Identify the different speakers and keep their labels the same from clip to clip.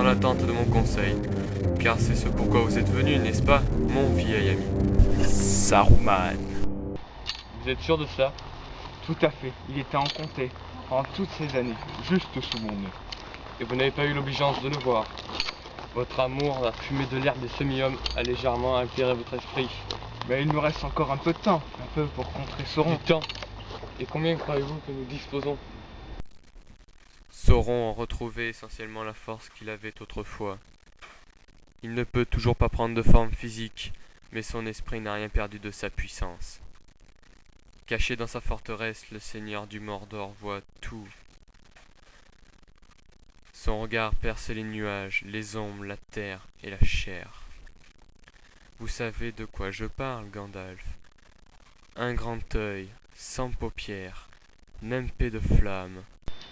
Speaker 1: l'attente de mon conseil. Car c'est ce pourquoi vous êtes venu, n'est-ce pas, mon vieil ami
Speaker 2: Saruman.
Speaker 1: Vous êtes sûr de ça?
Speaker 3: Tout à fait, il était en comté pendant toutes ces années, juste sous mon nez.
Speaker 1: Et vous n'avez pas eu l'obligeance de le voir. Votre amour, la fumée de l'herbe des semi-hommes a légèrement altéré votre esprit.
Speaker 3: Mais il nous reste encore un peu de temps, un peu pour contrer Sauron.
Speaker 1: Du temps. Et combien croyez-vous que nous disposons? Sauron a retrouvé essentiellement la force qu'il avait autrefois. Il ne peut toujours pas prendre de forme physique, mais son esprit n'a rien perdu de sa puissance. Caché dans sa forteresse, le seigneur du Mordor voit tout. Son regard perce les nuages, les ombres, la terre et la chair. Vous savez de quoi je parle, Gandalf. Un grand œil, sans paupières, n'empé de flammes.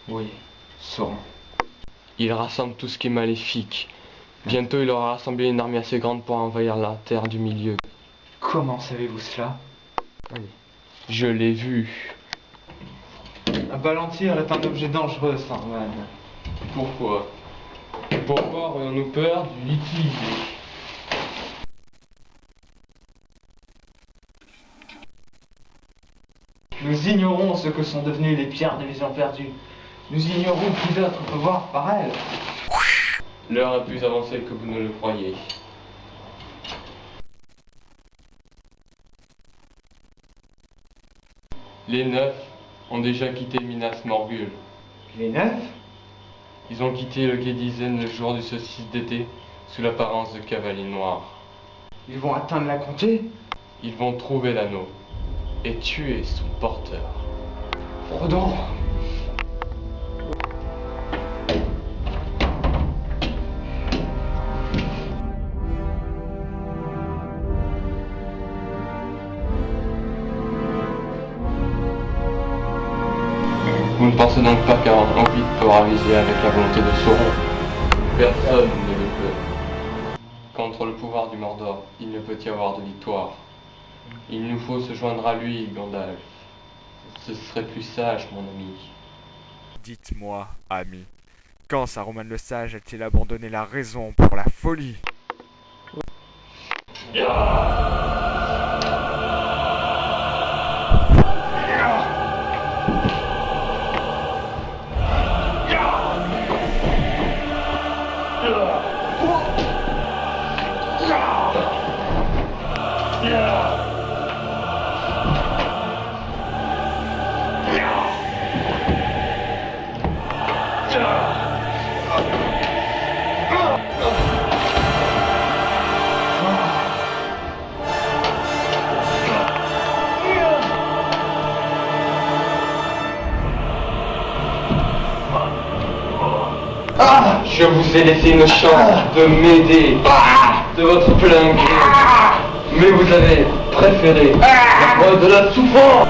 Speaker 3: Oui, Sauron.
Speaker 1: Il rassemble tout ce qui est maléfique. Bientôt il aura rassemblé une armée assez grande pour envahir la terre du milieu.
Speaker 3: Comment savez-vous cela?
Speaker 1: Je l'ai vu.
Speaker 3: Un Palantir est un objet dangereux, Saruman.
Speaker 1: Pourquoi? Pourquoi aurions-nous peur de l'utiliser?
Speaker 3: Nous ignorons ce que sont devenues les pierres des visions perdues. Nous ignorons qui d'autre peut voir par elles.
Speaker 1: L'heure est plus avancée que vous ne le croyez. Les neufs ont déjà quitté Minas Morgul.
Speaker 3: Les neufs?
Speaker 1: Ils ont quitté le Quai d'Isen le jour du solstice d'été sous l'apparence de cavaliers noirs.
Speaker 3: Ils vont atteindre la comté?
Speaker 1: Ils vont trouver l'anneau et tuer son porteur.
Speaker 3: Frodon!
Speaker 1: Vous ne pensez donc pas qu'un Hobbit peut raviser avec la volonté de Sauron? Personne ne le peut. Contre le pouvoir du Mordor, il ne peut y avoir de victoire. Il nous faut se joindre à lui, Gandalf. Ce serait plus sage, mon ami.
Speaker 2: Dites-moi, ami, quand Saruman le Sage a-t-il abandonné la raison pour la folie?
Speaker 1: Je vous ai laissé une chance de m'aider de votre plein gré. Mais vous avez préféré la voie de la souffrance.